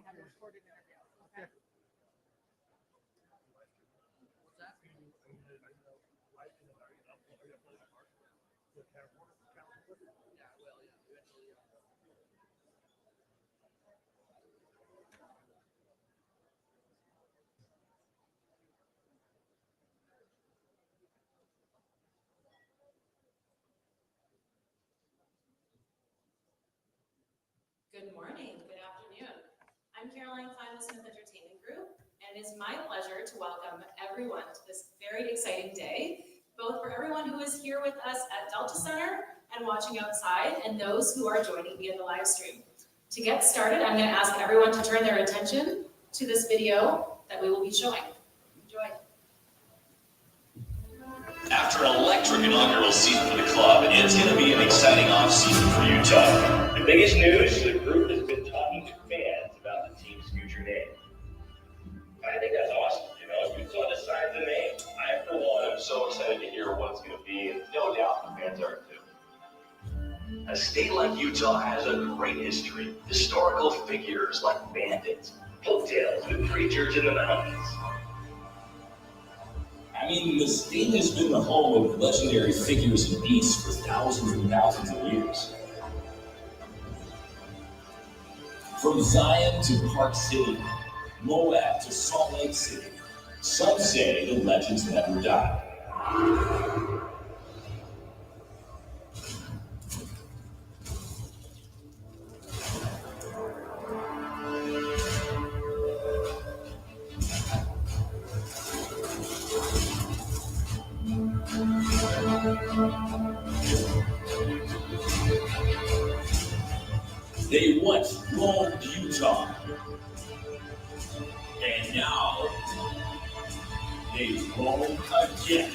have a recorded interview. Okay. What's that? Yeah, well, yeah, eventually, yeah. Good morning, good afternoon. I'm Caroline Klein with Smith Entertainment Group, and it is my pleasure to welcome everyone to this very exciting day, both for everyone who is here with us at Delta Center and watching outside, and those who are joining via the live stream. To get started, I'm going to ask everyone to turn their attention to this video that we will be showing. Enjoy. After an electric inaugural season for the club, it's going to be an exciting off-season for Utah. The biggest news, the group has been talking to fans about the team's future name. I think that's awesome. You know, if Utah decides the name, I, for one, am so excited to hear what it's going to be, and no doubt the fans are too. A state like Utah has a great history. Historical figures like bandits, Folktales with creatures in the mountains. I mean, the state has been the home of legendary figures and beasts for thousands and thousands of years. From Zion to Park City, Moab to Salt Lake City, some say the legends never die. They once roamed Utah, and now they roam again.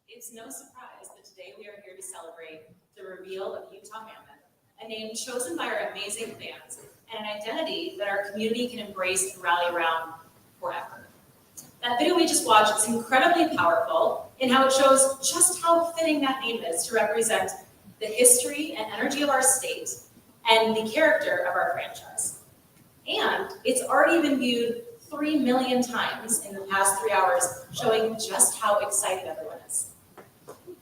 It's no surprise that today we are here to celebrate the reveal of Utah Mammoth, a name chosen by our amazing fans and an identity that our community can embrace and rally around forever. That video we just watched is incredibly powerful in how it shows just how fitting that name is to represent the history and energy of our state and the character of our franchise. And it's already been viewed 3 million times in the past 3 hours, showing just how excited everyone is.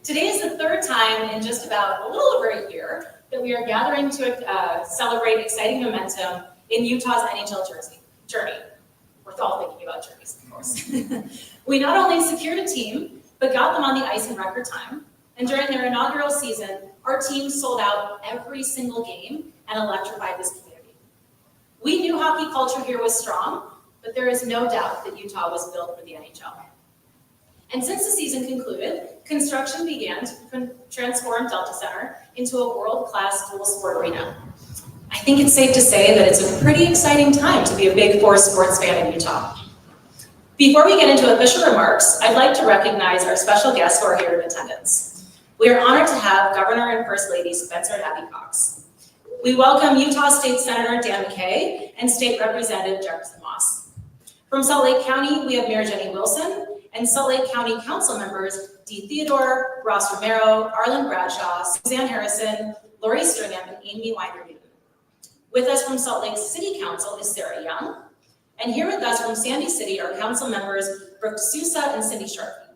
Today is the third time in just about a little over a year that we are gathering to celebrate exciting momentum in Utah's NHL journey. We're all thinking about journeys, of course. We not only secured a team, but got them on the ice in record time. And during their inaugural season, our team sold out every single game and electrified this community. We knew hockey culture here was strong, but there is no doubt that Utah was built for the NHL. And since the season concluded, construction began to transform Delta Center into a world-class dual sport arena. I think it's safe to say that it's a pretty exciting time to be a Big Four sports fan in Utah. Before we get into official remarks, I'd like to recognize our special guests who are here in attendance. We are honored to have Governor and First Lady Spencer and Abby Cox. We welcome Utah State Senator Dan McKay and State Representative Jefferson Moss. From Salt Lake County, we have Mayor Jenny Wilson and Salt Lake County Council members Dee Theodore, Ross Romero, Arlen Bradshaw, Suzanne Harrison, Lori Stringham, and Amy Winder-Newton. With us from Salt Lake City Council is Sarah Young, and here with us from Sandy City are council members Brooke D'Souza and Cindy Sharkey.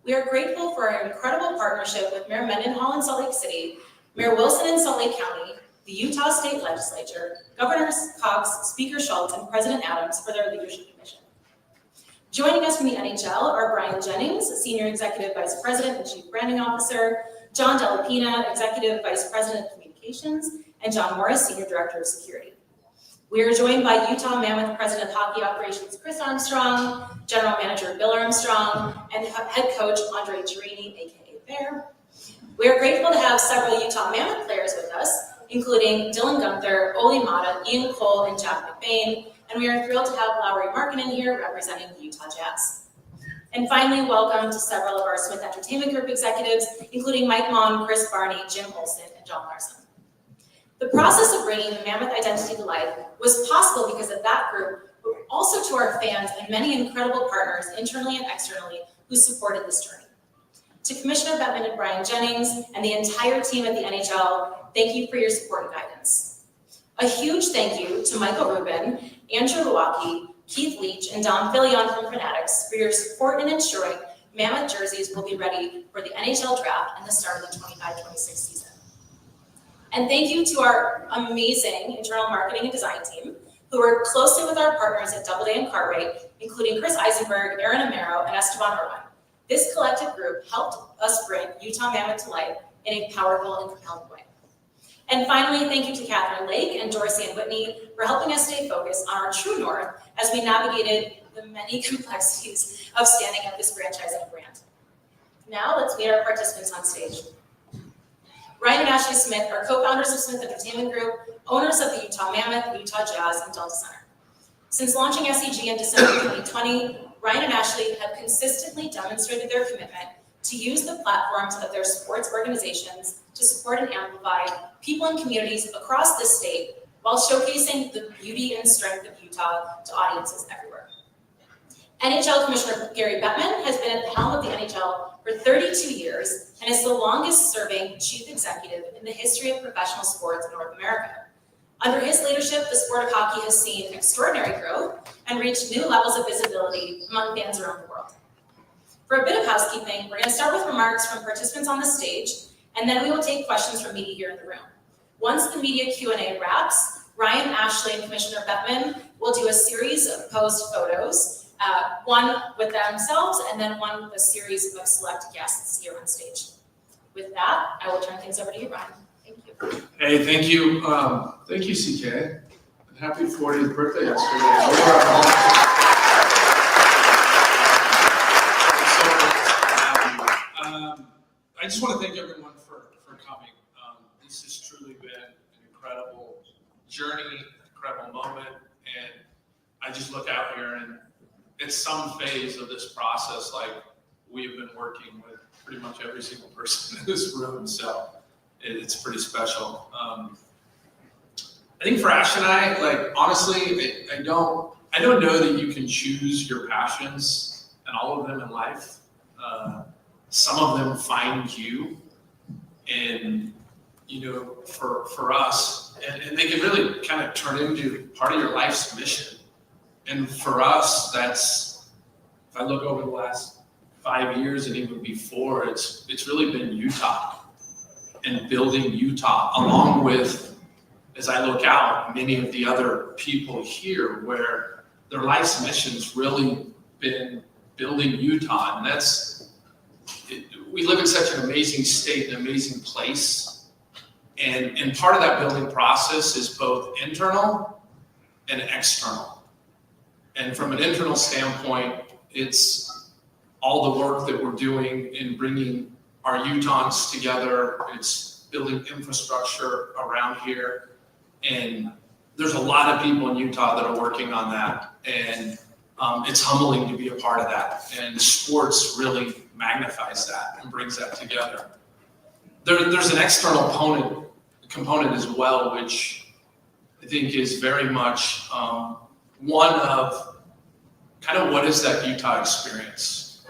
We are grateful for our incredible partnership with Mayor Mendenhall in Salt Lake City Mayor Wilson in Salt Lake County, the Utah State Legislature, Governors Cox, Speaker Schultz, and President Adams for their leadership and mission. Joining us from the NHL are Brian Jennings, Senior Executive Vice President and Chief Branding Officer, John Delapina, Executive Vice President of Communications, and John Morris, Senior Director of Security. We are joined by Utah Mammoth President of Hockey Operations Chris Armstrong, General Manager Bill Armstrong, and Head Coach Andre Chiarini, aka Bear. We are grateful to have several Utah Mammoth players with us, including Dylan Gunther, Oli Mata, Ian Cole, and Jack McBain, and we are thrilled to have Lowry Markkinen here representing the Utah Jazz. And finally, welcome to several of our Smith Entertainment Group executives, including Mike Mon, Chris Barney, Jim Olson, and John Larson. The process of bringing the Mammoth identity to life was possible because of that group, but also to our fans and many incredible partners internally and externally who supported this journey. To Commissioner Bettman and Brian Jennings and the entire team at the NHL, thank you for your support and guidance. A huge thank you to Michael Rubin, Andrew Lewacki, Keith Leach, and Don Filion from Fanatics for your support in ensuring Mammoth jerseys will be ready for the NHL draft and the start of the 25-26 season. And thank you to our amazing internal marketing and design team, who worked closely with our partners at Doubleday and Cartwright, including Chris Eisenberg, Aaron Amaro, and Esteban Irwin. This collective group helped us bring Utah Mammoth to life in a powerful and compelling way. And finally, thank you to Catherine Lake and Doris Ann Whitney for helping us stay focused on our true north as we navigated the many complexities of standing up this franchise and brand. Now let's meet our participants on stage. Ryan and Ashley Smith are co-founders of Smith Entertainment Group, owners of the Utah Mammoth, Utah Jazz, and Delta Center. Since launching SEG in December 2020, Ryan and Ashley have consistently demonstrated their commitment to use the platforms of their sports organizations to support and amplify people and communities across the state while showcasing the beauty and strength of Utah to audiences everywhere. NHL Commissioner Gary Bettman has been at the helm of the NHL for 32 years and is the longest serving chief executive in the history of professional sports in North America. Under his leadership, the sport of hockey has seen extraordinary growth and reached new levels of visibility among fans around the world. For a bit of housekeeping, we're going to start with remarks from participants on the stage, and then we will take questions from media here in the room. Once the media Q&A wraps, Ryan, Ashley, and Commissioner Bettman will do a series of posed photos, one with themselves and then one with a series of select guests here on stage. With that, I will turn things over to you, Ryan. Thank you. Hey, thank you. Thank you, CK. And happy 40th birthday yesterday. I just want to thank everyone for coming. This has truly been an incredible journey, incredible moment, and I just look out here and it's some phase of this process like we've been working with pretty much every single person in this room, so it's pretty special. I think for Ash and I, like honestly, I don't know that you can choose your passions and all of them in life. Some of them find you, and for us, and they can really kind of turn into part of your life's mission. And for us, that's, if I look over the last 5 years and even before, it's really been Utah and building Utah, along with, as I look out, many of the other people here where their life's mission's really been building Utah, and we live in such an amazing state, an amazing place, and part of that building process is both internal and external. And from an internal standpoint, it's all the work that we're doing in bringing our Utahns together. It's building infrastructure around here, and there's a lot of people in Utah that are working on that, and it's humbling to be a part of that. And sports really magnifies that and brings that together. There's an external component as well, which I think is very much one of kind of what is that Utah experience?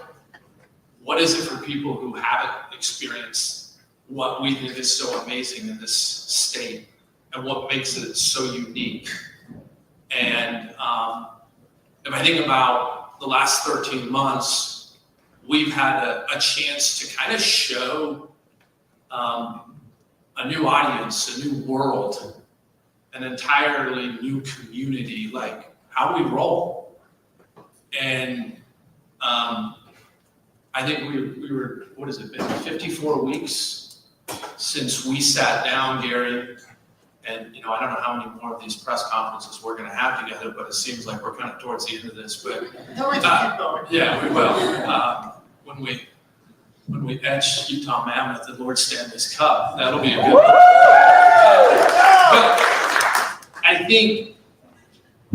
What is it for people who haven't experienced what we think is so amazing in this state and what makes it so unique? And if I think about the last 13 months, we've had a chance to kind of show a new audience, a new world, an entirely new community, like how we roll. And I think we were, what has it been, 54 weeks since we sat down, Gary, and I don't know how many more of these press conferences we're gonna have together, but it seems like we're kind of towards the end of this, but No, we can keep going. yeah, we will. When we etch Utah Mammoth and Lord Stanley's Cup, that'll be a good one. But I think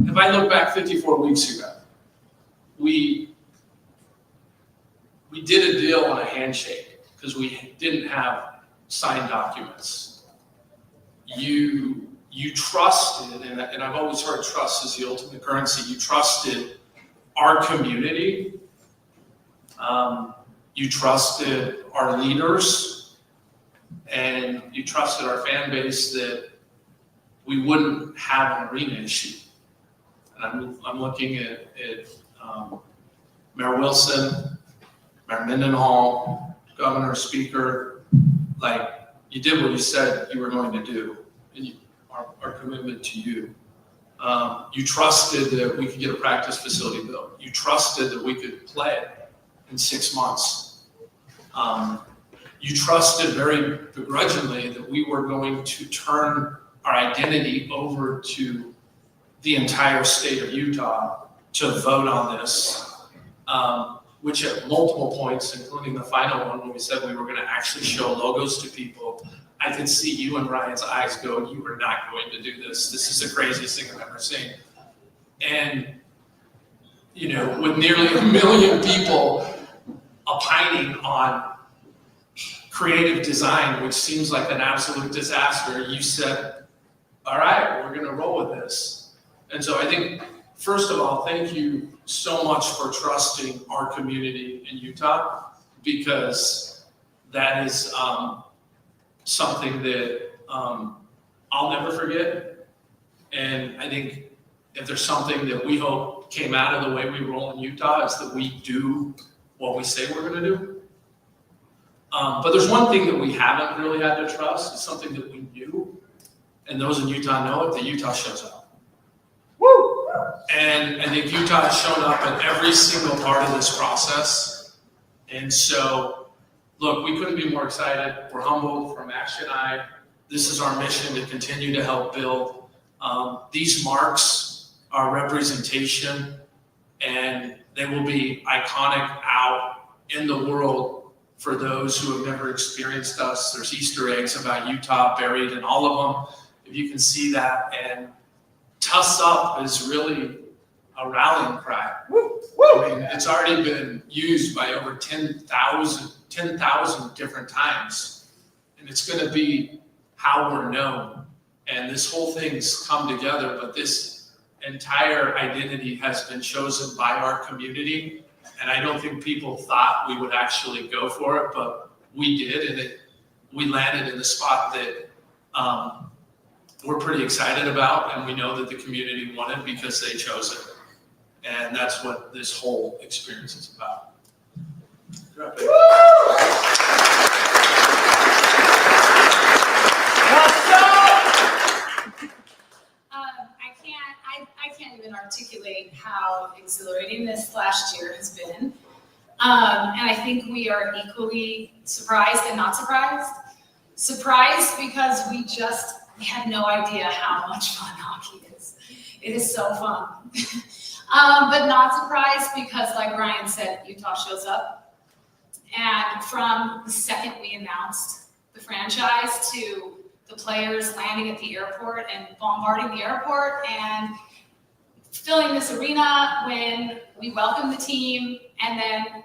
if I look back 54 weeks ago, we did a deal on a handshake because we didn't have signed documents. You trusted, and I've always heard trust is the ultimate currency. You trusted our community. You trusted our leaders, and you trusted our fan base that we wouldn't have an arena issue. And I'm looking at Mayor Wilson, Mayor Mendenhall, Governor, Speaker, like you did what you said you were going to do, and our commitment to you. You trusted that we could get a practice facility built. You trusted that we could play in 6 months. You trusted very begrudgingly that we were going to turn our identity over to the entire state of Utah to vote on this, which at multiple points, including the final one when we said we were going to actually show logos to people, I could see you and Ryan's eyes go, you are not going to do this. This is the craziest thing I've ever seen. And, with nearly 1 million people opining on creative design, which seems like an absolute disaster, you said, all right, we're going to roll with this. And so I think, first of all, thank you so much for trusting our community in Utah, because that is something that I'll never forget. And I think if there's something that we hope came out of the way we roll in Utah, is that we do what we say we're going to do. But there's one thing that we haven't really had to trust. It's something that we knew, and those in Utah know it, that Utah shows up. Woo! And I think Utah has shown up in every single part of this process. And so, look, we couldn't be more excited. We're humbled for Max and I. This is our mission to continue to help build. These marks are representation, and they will be iconic out in the world for those who have never experienced us. There's Easter eggs about Utah buried in all of them, if you can see that. And Tuss Up is really a rallying cry. I mean, it's already been used by over 10,000 different times. And it's going to be how we're known. And this whole thing's come together, but this entire identity has been chosen by our community. And I don't think people thought we would actually go for it, but we did, and we landed in the spot that we're pretty excited about, and we know that the community wanted because they chose it. And that's what this whole experience is about. I can't even articulate how exhilarating this last year has been. And I think we are equally surprised and not surprised. Surprised because we had no idea how much fun hockey is. It is so fun. But not surprised because, like Ryan said, Utah shows up. And from the second we announced the franchise to the players landing at the airport and bombarding the airport and filling this arena when we welcomed the team, and then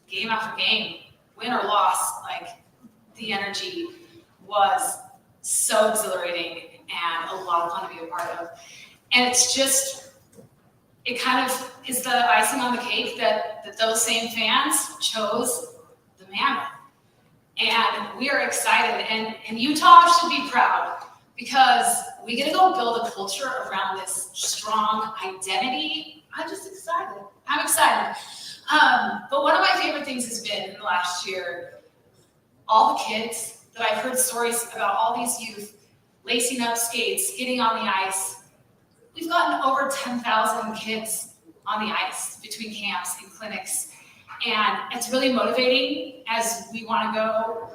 game after game, win or loss, like the energy was so exhilarating and a lot of fun to be a part of. And it's just, it kind of is the icing on the cake that those same fans chose the Mammoth. And we are excited, and Utah should be proud because we get to go build a culture around this strong identity. I'm just excited. I'm excited. But one of my favorite things has been in the last year, all the kids that I've heard stories about all these youth lacing up skates, getting on the ice. We've gotten over 10,000 kids on the ice between camps and clinics. And it's really motivating as we want to go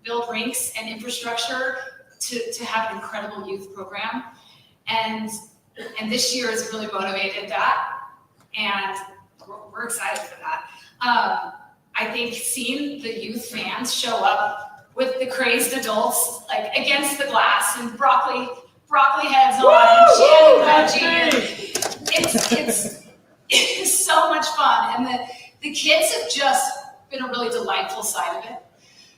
build rinks and infrastructure to have an incredible youth program. And this year has really motivated that. And we're excited for that. I think seeing the youth fans show up with the crazed adults, like against the glass and broccoli heads on and chanting Budgie. It's so much fun. And the kids have just been a really delightful side of it.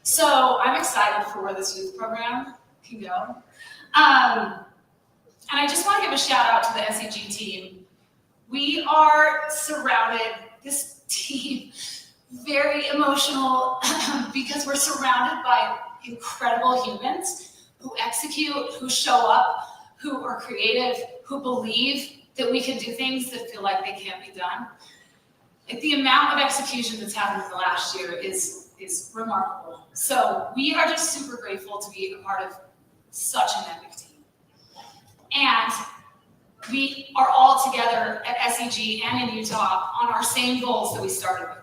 So I'm excited for where this youth program can go. And I just want to give a shout out to the SEG team. We are surrounded, this team, very emotional because we're surrounded by incredible humans who execute, who show up, who are creative, who believe that we can do things that feel like they can't be done. Like the amount of execution that's happened in the last year is remarkable. So we are just super grateful to be a part of such an epic team. And we are all together at SEG and in Utah on our same goals that we started with.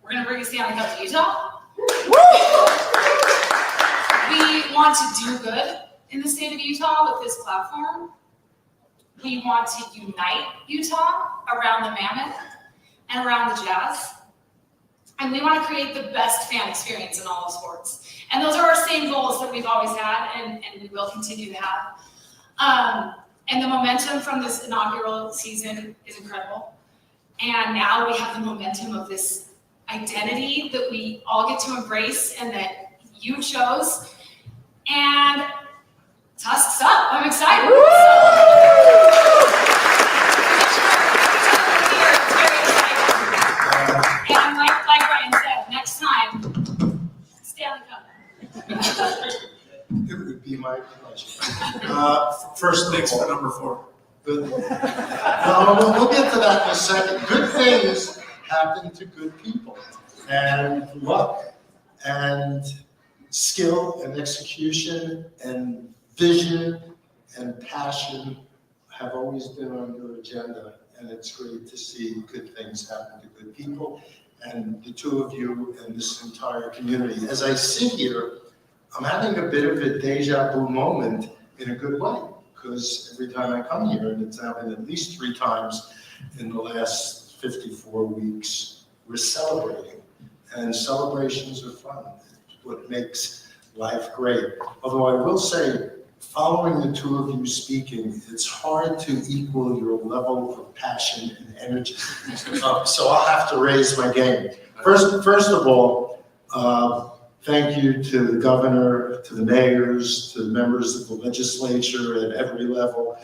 We're going to bring a Stanley Cup to Utah. We want to do good in the state of Utah with this platform. We want to unite Utah around the Mammoth and around the Jazz. And we want to create the best fan experience in all of sports. And those are our same goals that we've always had and we will continue to have. And the momentum from this inaugural season is incredible. And now we have the momentum of this identity that we all get to embrace and that you chose. And Tusk's up. I'm excited. And like Ryan said, next time, Stanley Cup. It would be my pleasure. First Thanks of for all, number 4. good. No, we'll get to that in a second. Good things happen to good people. And luck and skill and execution and vision and passion have always been on your agenda. And it's great to see good things happen to good people and the two of you and this entire community. As I sit here, I'm having a bit of a deja vu moment in a good way, because every time I come here, and it's happened at least 3 times in the last 54 weeks, we're celebrating. And celebrations are fun. It's what makes life great. Although I will say, following the two of you speaking, it's hard to equal your level of passion and energy. So I'll have to raise my game. First of all, thank you to the governor, to the mayors, to the members of the legislature at every level.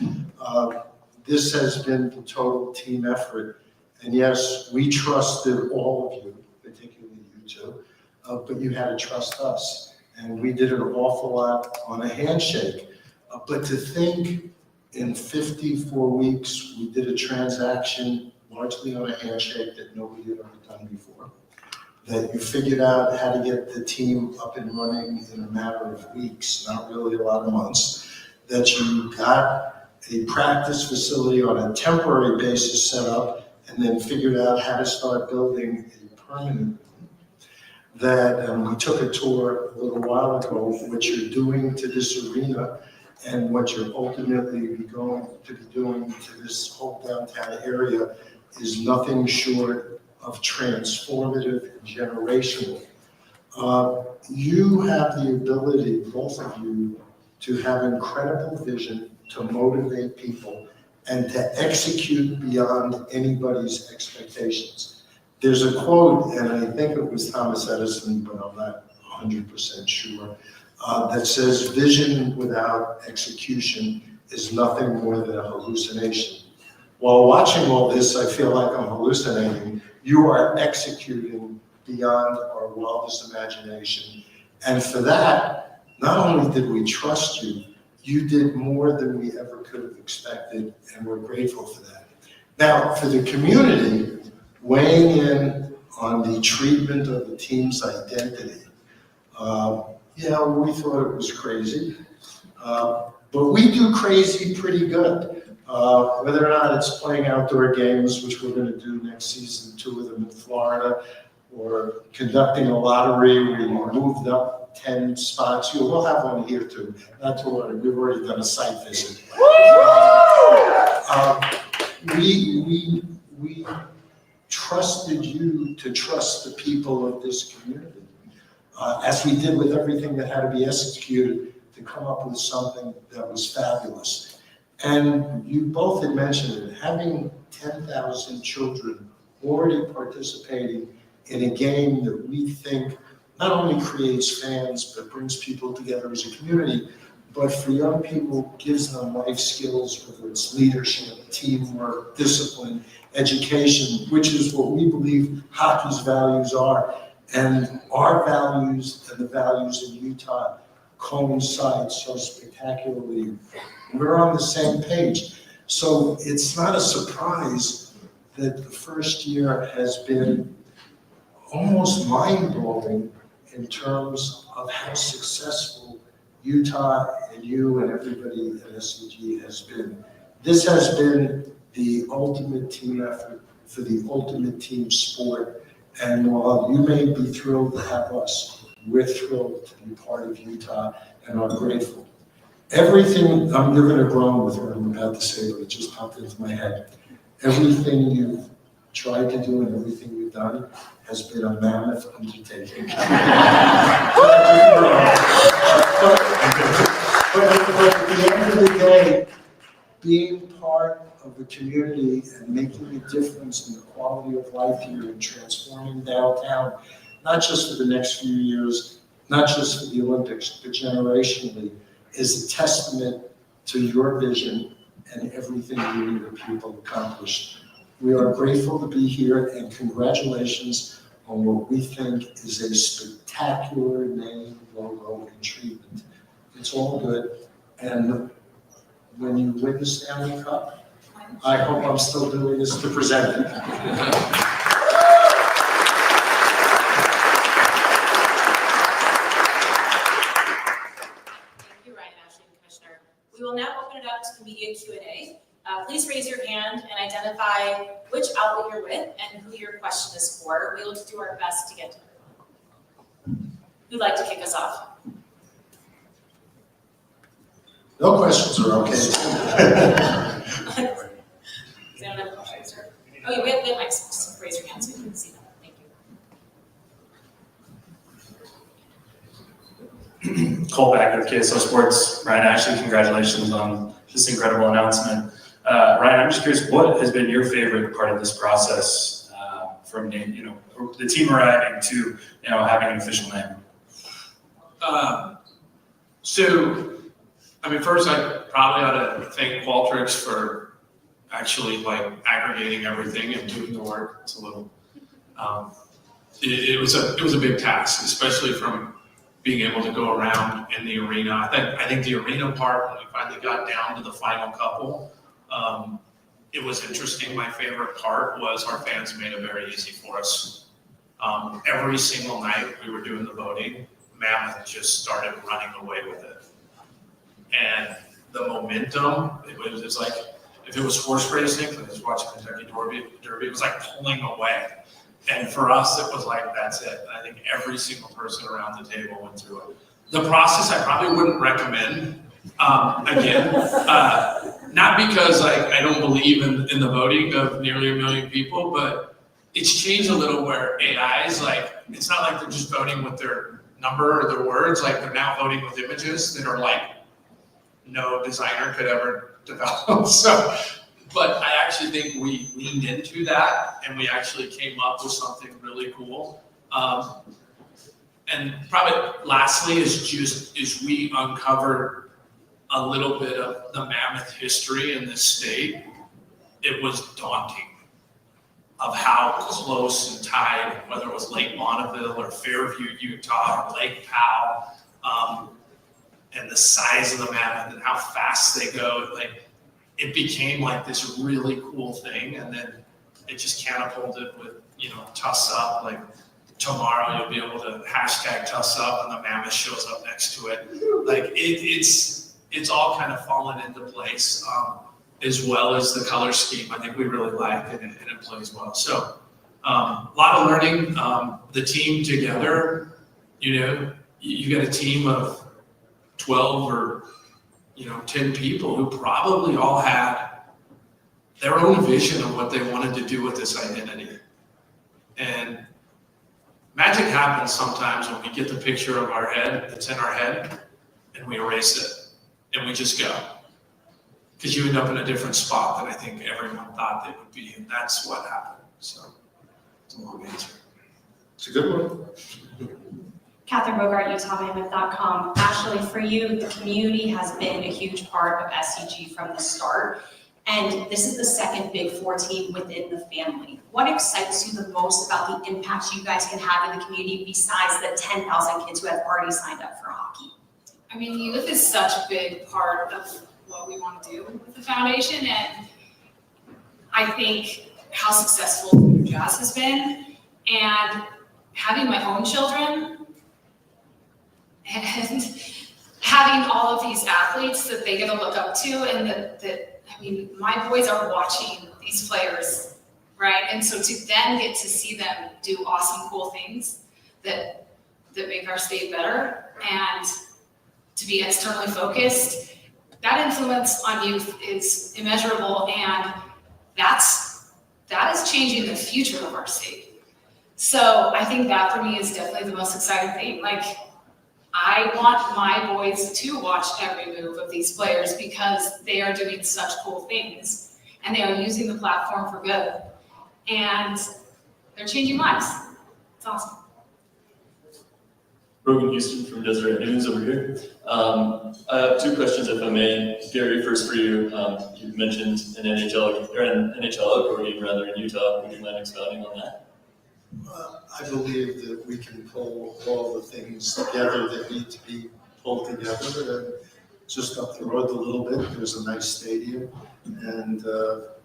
This has been the total team effort. And yes, we trusted all of you, particularly you two, but you had to trust us. And we did an awful lot on a handshake. But to think in 54 weeks, we did a transaction largely on a handshake that nobody had ever done before. That you figured out how to get the team up and running in a matter of weeks, not really a lot of months. That you got a practice facility on a temporary basis set up and then figured out how to start building a permanent one. That we took a tour a little while ago, what you're doing to this arena and what you're ultimately going to be doing to this whole downtown area is nothing short of transformative and generational. You have the ability, both of you, to have incredible vision, to motivate people, and to execute beyond anybody's expectations. There's a quote, and I think it was Thomas Edison, but I'm not 100% sure, that says, vision without execution is nothing more than a hallucination. While watching all this, I feel like I'm hallucinating. You are executing beyond our wildest imagination. And for that, not only did we trust you, you did more than we ever could have expected, and we're grateful for that. Now, for the community, weighing in on the treatment of the team's identity, Yeah, we thought it was crazy. But we do crazy pretty good. Whether or not it's playing outdoor games, which we're going to do next season, 2 of them in Florida, or conducting a lottery where you moved up 10 spots. We'll have one here too. Not to worry, we've already done a site visit. We trusted you to trust the people of this community, as we did with everything that had to be executed, to come up with something that was fabulous. And you both had mentioned it, having 10,000 children already participating in a game that we think not only creates fans, but brings people together as a community, but for young people, gives them life skills, whether it's leadership, teamwork, discipline, education, which is what we believe hockey's values are. And our values and the values in Utah coincide so spectacularly. We're on the same page. So it's not a surprise that the first year has been almost mind-blowing in terms of how successful Utah and you and everybody at SCG has been. This has been the ultimate team effort for the ultimate team sport. And while you may be thrilled to have us, we're thrilled to be part of Utah and are grateful. Everything, you're going to groan with what I'm about to say, but it just popped into my head. Everything you've tried to do and everything you've done has been a mammoth undertaking. But at the end of the day, being part of the community and making a difference in the quality of life here and transforming downtown, not just for the next few years, not just for the Olympics, but generationally, is a testament to your vision and everything you and the people accomplished. We are grateful to be here, and congratulations on what we think is a spectacular name, logo, and treatment. It's all good. And when you win the Stanley Cup, I hope I'm still doing this to present it. Thank you, Ryan, Ashley, and Commissioner. We will now open it up to the media Q&A. Please raise your hand and identify which outlet you're with and who your question is for. We will do our best to get to everyone. Who'd like to kick us off? No questions are okay. Does anyone have questions? Oh, yeah, we have mics. Just raise your hand so we can see them. Thank you. Cole back with KSO Sports. Ryan, Ashley, congratulations on this incredible announcement. Ryan, I'm just curious, what has been your favorite part of this process, from the team arriving to having an official name? First I probably ought to thank Qualtrics for actually aggregating everything and doing the work. It's a little, it was a big task, especially from being able to go around in the arena. I think the arena part, when we finally got down to the final couple, it was interesting. My favorite part was our fans made it very easy for us. Every single night we were doing the voting, Mammoth just started running away with it. And the momentum, it was like, if it was horse racing, I was watching Kentucky Derby, it was like pulling away. And for us, it was like, that's it. I think every single person around the table went through it. The process I probably wouldn't recommend. Again, not because I don't believe in the voting of nearly 1 million people, but it's changed a little where AIs, it's not like they're just voting with their number or their words, they're now voting with images that are no designer could ever develop. But I actually think we leaned into that and we actually came up with something really cool. And probably lastly is we uncovered a little bit of the Mammoth history in this state. It was daunting of how close and tied, whether it was Lake Bonneville or Fairview, Utah, or Lake Powell, and the size of the Mammoth and how fast they go. It became this really cool thing, and then it just catapulted with Tuss Up. tomorrow you'll be able to hashtag Tuss Up and the Mammoth shows up next to it. Like it's all kind of fallen into place, as well as the color scheme. I think we really like it and it plays well. So a lot of learning. The team together, you got a team of 12 or 10 people who probably all had their own vision of what they wanted to do with this identity. And magic happens sometimes when we get the picture of our head that's in our head and we erase it and we just go. Because you end up in a different spot than I think everyone thought they would be, and that's what happened. So it's a long answer. It's a good one. Catherine Bogart, UtahMammoth.com. Ashley, for you, the community has been a huge part of SCG from the start, and this is the second Big Four team within the family. What excites you the most about the impact you guys can have in the community besides the 10,000 kids who have already signed up for hockey? I mean, youth is such a big part of what we want to do with the foundation, and I think how successful Jazz has been, and having my own children, and having all of these athletes that they get to look up to, and that I mean, my boys are watching these players, right? And so to then get to see them do awesome, cool things that make our state better, and to be externally focused, that influence on youth is immeasurable, and that is changing the future of our state. So I think that for me is definitely the most exciting thing. Like, I want my boys to watch every move of these players because they are doing such cool things and they are using the platform for good, and they're changing lives. It's awesome. Brogan Houston from Deseret News over here. I have two questions, if I may. Gary, first for you. You mentioned an NHL outdoor game rather in Utah. Would you mind expounding on that? I believe that we can pull all the things together that need to be pulled together. And just up the road a little bit, there's a nice stadium, and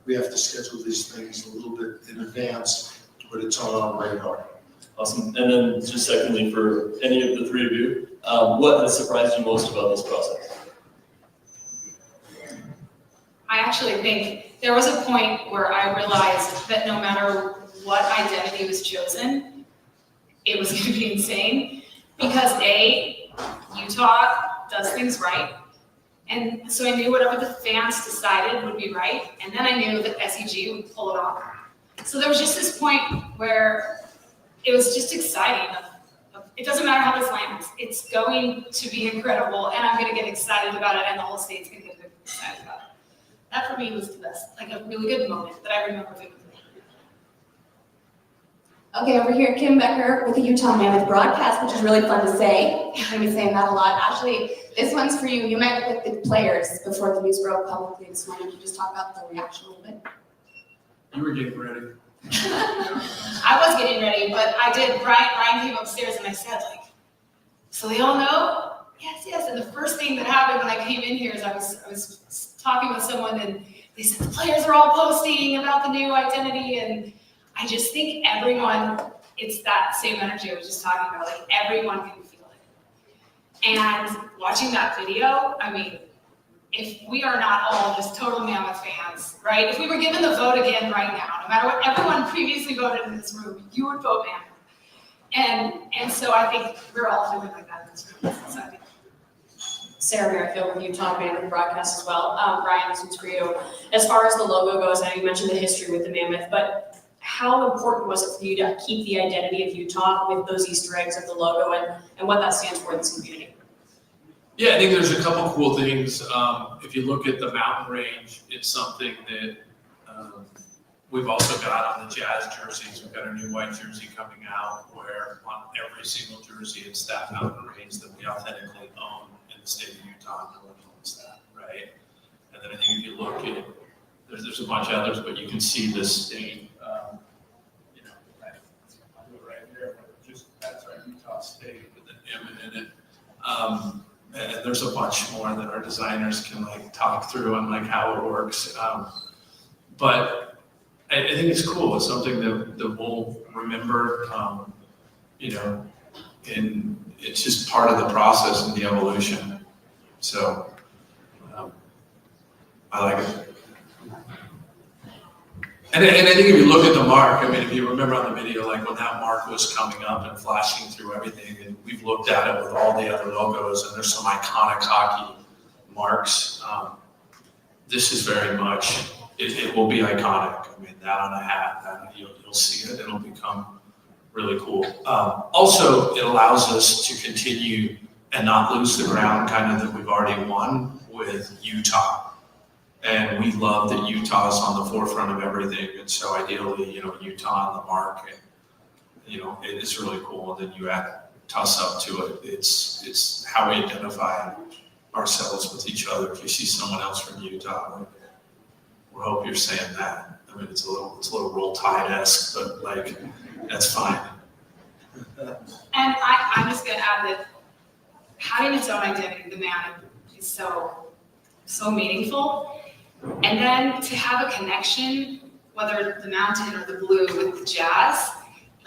we have to schedule these things a little bit in advance, but it's on our radar. Awesome. And then just secondly, for any of the three of you, what has surprised you most about this process? I actually think there was a point where I realized that no matter what identity was chosen, it was going to be insane, because Utah does things right, and so I knew whatever the fans decided would be right, and then I knew that SEG would pull it off. So there was just this point where it was just exciting. It doesn't matter how this lands, it's going to be incredible, and I'm going to get excited about it, and the whole state's going to get excited about it. That for me was the best, like a really good moment that I remember vividly. Okay, over here, Kim Becker with the Utah Mammoth broadcast, which is really fun to say. I'm gonna be saying that a lot. Ashley, this one's for you. You met with the players before the news broke publicly this morning. Can you just talk about the reaction a little bit? You were getting ready. I was getting ready, but I did. Ryan came upstairs and I said, like, so they all know? Yes, yes. And the first thing that happened when I came in here is I was talking with someone, and they said the players are all posting about the new identity, and I just think everyone, it's that same energy I was just talking about, like everyone can feel it. And watching that video, I mean, if we are not all just total Mammoth fans, right? If we were given the vote again right now, no matter what everyone previously voted in this room, you would vote Mammoth. And so I think we're all feeling like that in this room. It's exciting. Sarah Merrifield with Utah Mammoth broadcast as well. Ryan, this one's for you. As far as the logo goes, I know you mentioned the history with the Mammoth, but how important was it for you to keep the identity of Utah with those Easter eggs of the logo and what that stands for in this community? Yeah, I think there's a couple cool things. If you look at the mountain range, it's something that we've also got on the Jazz jerseys. We've got a new white jersey coming out where on every single jersey it's that mountain range that we authentically own in the state of Utah. No one owns that, right? And then I think if you look at, there's a bunch of others, but you can see this state, right here, that's our Utah state with an M in it. And there's a bunch more that our designers can like talk through on like how it works. But I think it's cool. It's something that we'll remember. and it's just part of the process and the evolution. So, I like it. And I think if you look at the mark, I mean, if you remember on the video, like when that mark was coming up and flashing through everything, and we've looked at it with all the other logos, and there's some iconic hockey marks. This is very much, it will be iconic. I mean, that on a hat, that you'll see it, it'll become really cool. Also, it allows us to continue and not lose the ground kind of that we've already won with Utah. And we love that Utah is on the forefront of everything. And so ideally, Utah on the mark, and, it is really cool. And then you add Tuss up to it. It's how we identify ourselves with each other. If you see someone else from Utah, we hope you're saying that. I mean, it's a little Roll Tide-esque, but like, that's fine. And I'm just gonna add that having its own identity, the Mammoth, is so meaningful. And then to have a connection, whether the mountain or the blue with the Jazz,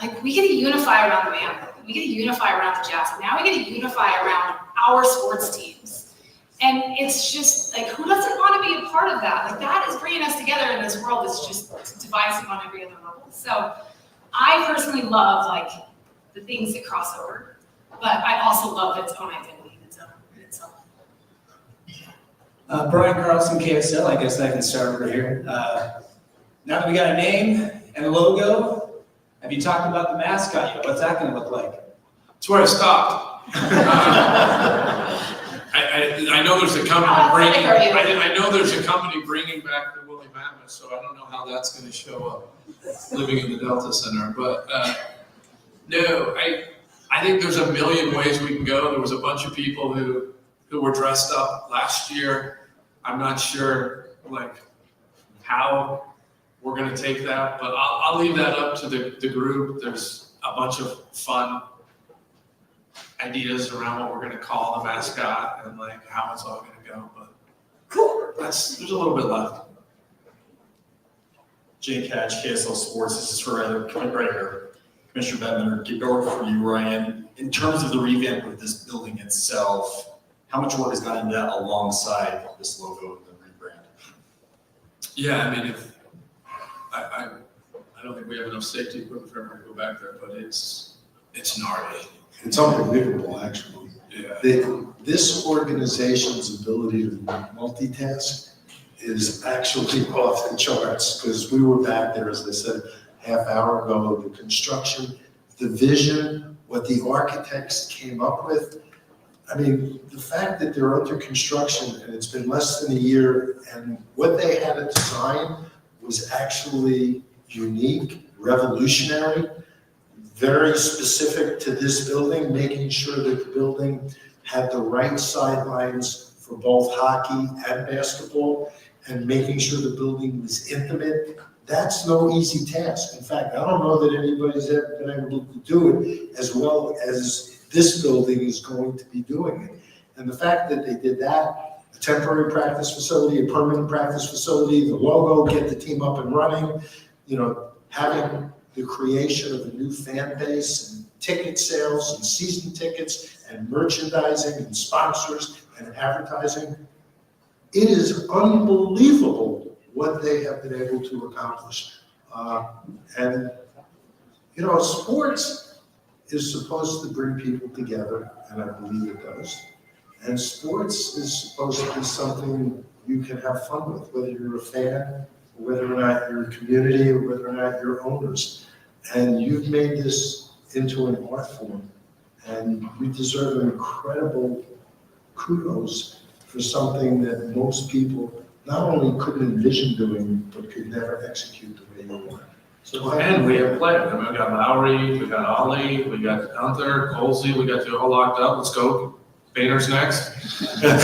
like we get to unify around the Mammoth, we get to unify around the Jazz. Now we get to unify around our sports teams. And it's just like, who doesn't want to be a part of that? Like that is bringing us together in this world that's just divisive on every other level. So I personally love like the things that cross over, but I also love its own identity in itself. Brian Carlson, KSL. I guess I can start over here. Now that we got a name and a logo, have you talked about the mascot yet? What's that going to look like? That's where I stopped. I know there's a company bringing. I know there's a company bringing back the woolly mammoth, so I don't know how that's going to show up living in the Delta Center. But no, I think there's a million ways we can go. There was a bunch of people who were dressed up last year. I'm not sure like how we're going to take that, but I'll leave that up to the group. There's a bunch of fun ideas around what we're going to call the mascot and like how it's all going to go, but there's a little bit left. Jake Hatch, KSL Sports. This is for right here. Commissioner Bettman, or for you, Ryan. In terms of the revamp of this building itself, how much work has gone into that alongside this logo and the rebrand? Yeah, I mean, I don't think we have enough safety equipment for everyone to go back there, but it's gnarly. It's unbelievable, actually. Yeah. This organization's ability to multitask is actually off the charts, because we were back there, as I said, half hour ago, the construction, the vision, what the architects came up with. I mean, the fact that they're under construction and it's been less than a year, and what they had to design was actually unique, revolutionary, very specific to this building, making sure that the building had the right sidelines for both hockey and basketball, and making sure the building was intimate. That's no easy task. In fact, I don't know that anybody's ever been able to do it as well as this building is going to be doing it. And the fact that they did that, a temporary practice facility, a permanent practice facility, the logo, get the team up and running, having the creation of a new fan base and ticket sales and season tickets and merchandising and sponsors and advertising. It is unbelievable what they have been able to accomplish. Sports is supposed to bring people together, and I believe it does. And sports is supposed to be something you can have fun with, whether you're a fan, or whether or not you're a community, or whether or not you're owners. And you've made this into an art form, and you deserve incredible kudos for something that most people not only couldn't envision doing, but could never execute the way you want. So, and we have players. I mean, we got Lowry, we got Ollie, we got Gunther, Colsey, we got you all locked up. Let's go. Painter's next. We got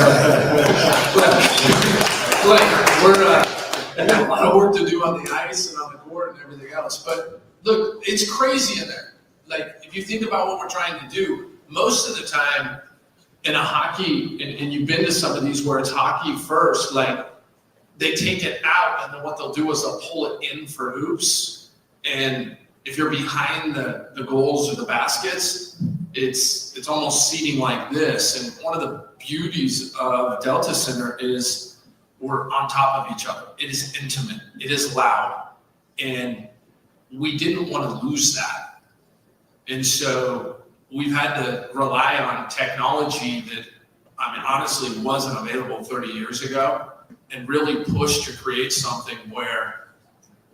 a lot of work to do on the ice and on the court and everything else. But look, it's crazy in there. Like, if you think about what we're trying to do, most of the time in a hockey, and you've been to some of these where it's hockey first, like they take it out and then what they'll do is they'll pull it in for hoops. And if you're behind the goals or the baskets, it's almost seating like this. And one of the beauties of Delta Center is we're on top of each other. It is intimate. It is loud. And we didn't want to lose that. And so we've had to rely on technology that, I mean, honestly wasn't available 30 years ago, and really push to create something where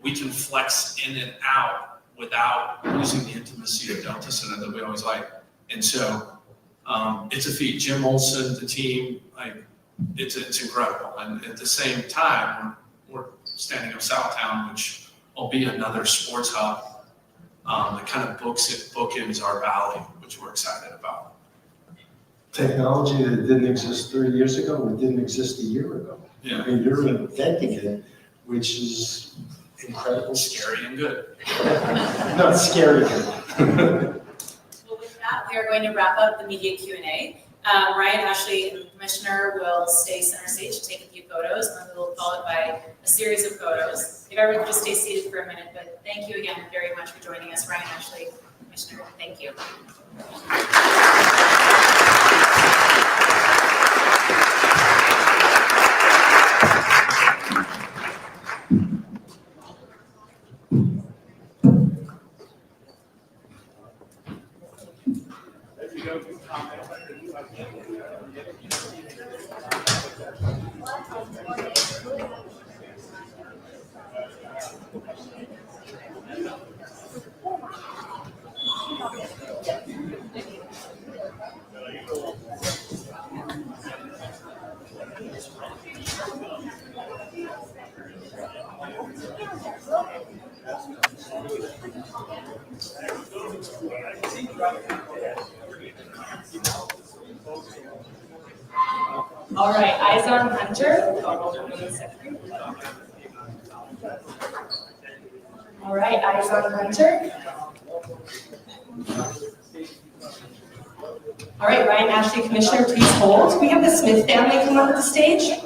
we can flex in and out without losing the intimacy of Delta Center that we always like. And so it's a feat. Jim Olson, the team, like it's incredible. And at the same time, we're standing up Southtown, which will be another sports hub that kind of bookends our valley, which we're excited about. Technology that didn't exist 30 years ago, or didn't exist a year ago. Yeah. I mean, you're inventing it, which is incredible. Scary and good. Not scary. Well, with that, we are going to wrap up the media Q&A. Ryan, Ashley, and the Commissioner will stay center stage to take a few photos, and then we'll follow it by a series of photos. If everyone could just stay seated for a minute, but thank you again very much for joining us, Ryan, Ashley, Commissioner, thank you. All right, eyes on Hunter. All right, eyes on Hunter. All right, Ryan, Ashley, Commissioner, please hold. We have the Smith family come up to the stage.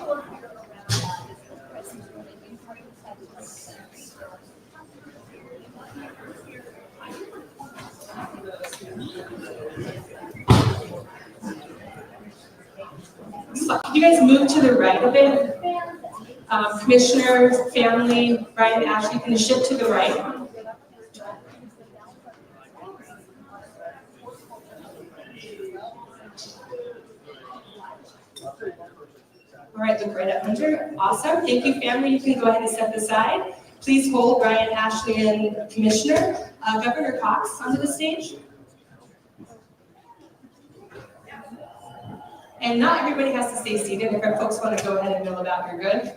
Can you guys move to the right a bit? Commissioner, family, Ryan, Ashley, can you shift to the right? All right, look right at Hunter. Awesome. Thank you, family. You can go ahead and step aside. Please hold Ryan, Ashley, and Commissioner. Governor Cox onto the stage. And not everybody has to stay seated. If our folks want to go ahead and mill about, you're good.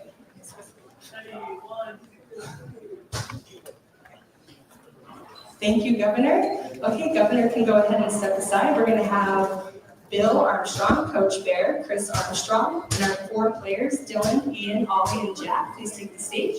Thank you, Governor. Okay, Governor can go ahead and step aside. We're going to have Bill Armstrong, Coach Bear, Chris Armstrong, and our 4 players, Dylan, Ian, Ollie, and Jack. Please take the stage.